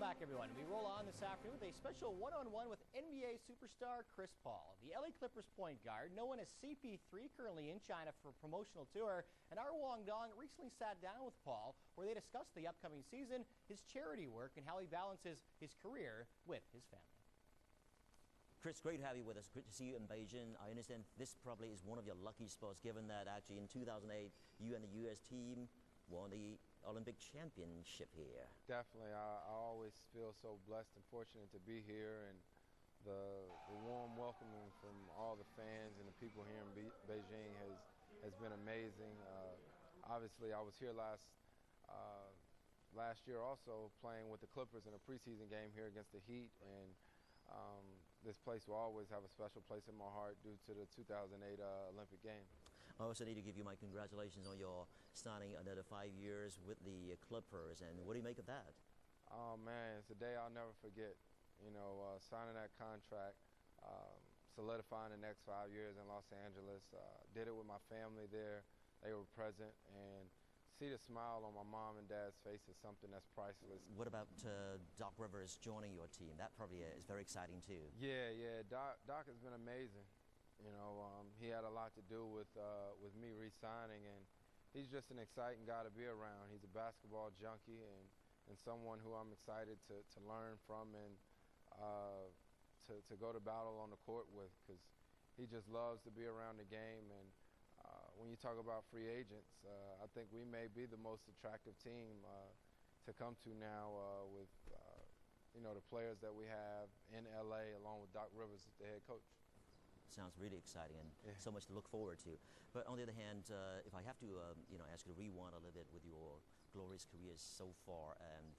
back, everyone. We roll on this afternoon with a special one-on-one with NBA superstar Chris Paul. The LA Clippers point guard, known as CP3, currently in China for a promotional tour, and our Wong Dong recently sat down with Paul where they discussed the upcoming season, his charity work, and how he balances his career with his family. Chris, great to have you with us. Great to see you in Beijing. I understand this probably is one of your lucky spots, given that actually in 2008, you and the U.S. team won the Olympic championship here. Definitely. I always feel so blessed and fortunate to be here, and the warm welcoming from all the fans and the people here in Beijing has been amazing. Obviously, I was here last year also playing with the Clippers in a preseason game here against the Heat, and this place will always have a special place in my heart due to the 2008 Olympic Games. I also need to give you my congratulations on your signing another 5 years with the Clippers. And what do you make of that? Oh man, it's a day I'll never forget. You know, signing that contract, solidifying the next 5 years in Los Angeles. Did it with my family there. They were present, and see the smile on my mom and dad's face is something that's priceless. What about Doc Rivers joining your team? That probably is very exciting too. Yeah. Doc has been amazing. You know, he had a lot to do with me re-signing, and he's just an exciting guy to be around. He's a basketball junkie and someone who I'm excited to learn from and to go to battle on the court with, because he just loves to be around the game. And when you talk about free agents, I think we may be the most attractive team to come to now with you know, the players that we have in LA, along with Doc Rivers as the head coach. Sounds really exciting and so much to look forward to. But on the other hand, if I have to ask you to rewind a little bit with your glorious career so far, and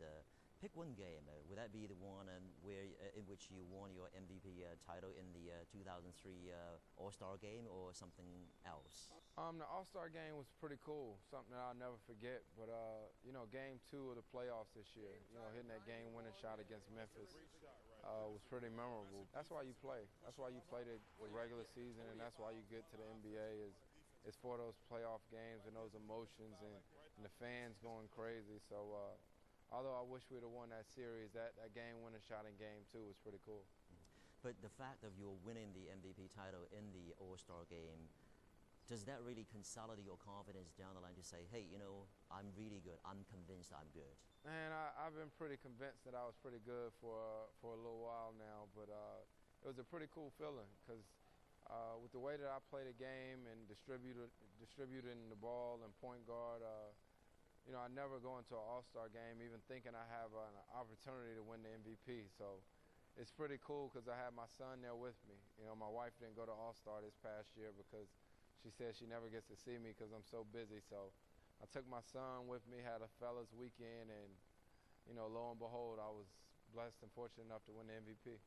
pick one game, would that be the one in which you won your MVP title in the 2003 All-Star game, or something else? The All-Star game was pretty cool, something that I'll never forget. But you know, Game 2 of the playoffs this year, you know, hitting that game-winning shot against Memphis was pretty memorable. That's why you play. That's why you play the regular season, and that's why you get to the NBA is for those playoff games and those emotions and the fans going crazy. So although I wish we'd have won that series, that game-winning shot in Game 2 was pretty cool. But the fact of you winning the MVP title in the All-Star game, does that really consolidate your confidence down the line to say, hey, you know, I'm really good, I'm convinced I'm good? Man, I've been pretty convinced that I was pretty good for a little while now, but it was a pretty cool feeling, because with the way that I play the game and distributing the ball and point guard, you know, I never go into an All-Star game even thinking I have an opportunity to win the MVP. So it's pretty cool because I had my son there with me. You know, my wife didn't go to All-Star this past year because she said she never gets to see me because I'm so busy. So I took my son with me, had a fellas weekend, and, you know, lo and behold, I was blessed and fortunate enough to win the MVP.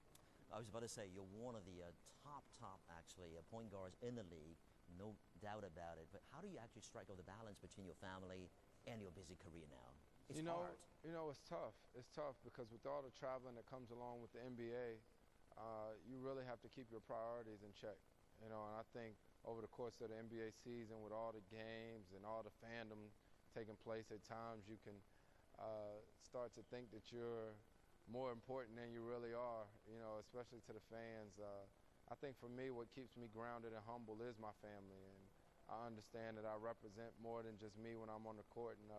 I was about to say, you're one of the top actually point guards in the league, no doubt about it. But how do you actually strike out the balance between your family and your busy career now? It's hard. You know, it's tough. It's tough because with all the traveling that comes along with the NBA, you really have to keep your priorities in check. You know, and I think over the course of the NBA season, with all the games and all the fandom taking place, at times you can start to think that you're more important than you really are, you know, especially to the fans. I think for me, what keeps me grounded and humble is my family, and I understand that I represent more than just me when I'm on the court, and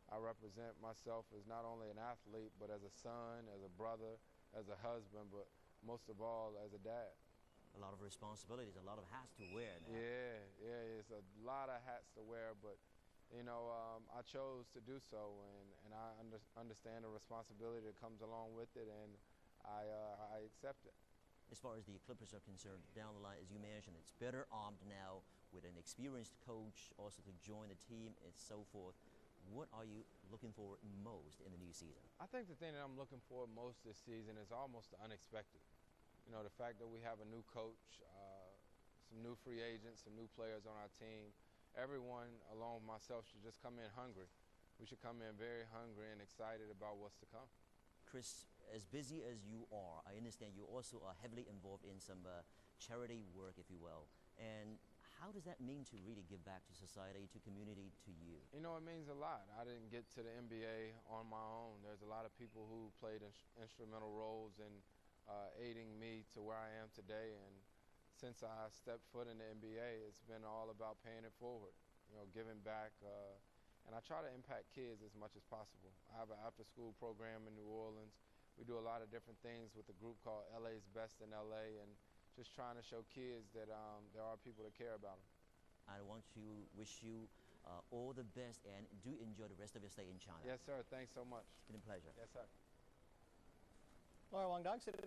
I represent myself as not only an athlete, but as a son, as a brother, as a husband, but most of all, as a dad. A lot of responsibilities, a lot of hats to wear now. Yeah, it's a lot of hats to wear, but you know, I chose to do so, and I understand the responsibility that comes along with it, and I accept it. As far as the Clippers are concerned, down the line, as you mentioned, it's better armed now with an experienced coach also to join the team and so forth. What are you looking for most in the new season? I think the thing that I'm looking for most this season is almost the unexpected. You know, the fact that we have a new coach, some new free agents, some new players on our team. Everyone, along with myself, should just come in hungry. We should come in very hungry and excited about what's to come. Chris, as busy as you are, I understand you also are heavily involved in some charity work, if you will. And how does that mean to really give back to society, to community, to you? You know, it means a lot. I didn't get to the NBA on my own. There's a lot lot of people who played instrumental roles in aiding me to where I am today. And since I stepped foot in the NBA, it's been all about paying it forward, giving back. And I try to impact kids as much as possible. I have an after-school program in New Orleans. We do a lot of different things with a group called LA's Best in LA, and just trying to show kids that there are people that care about them. I want to wish you all the best and do enjoy the rest of your stay in China. Yes, sir. Thanks so much. It's been a pleasure. Yes, sir. Laura Wang Dong said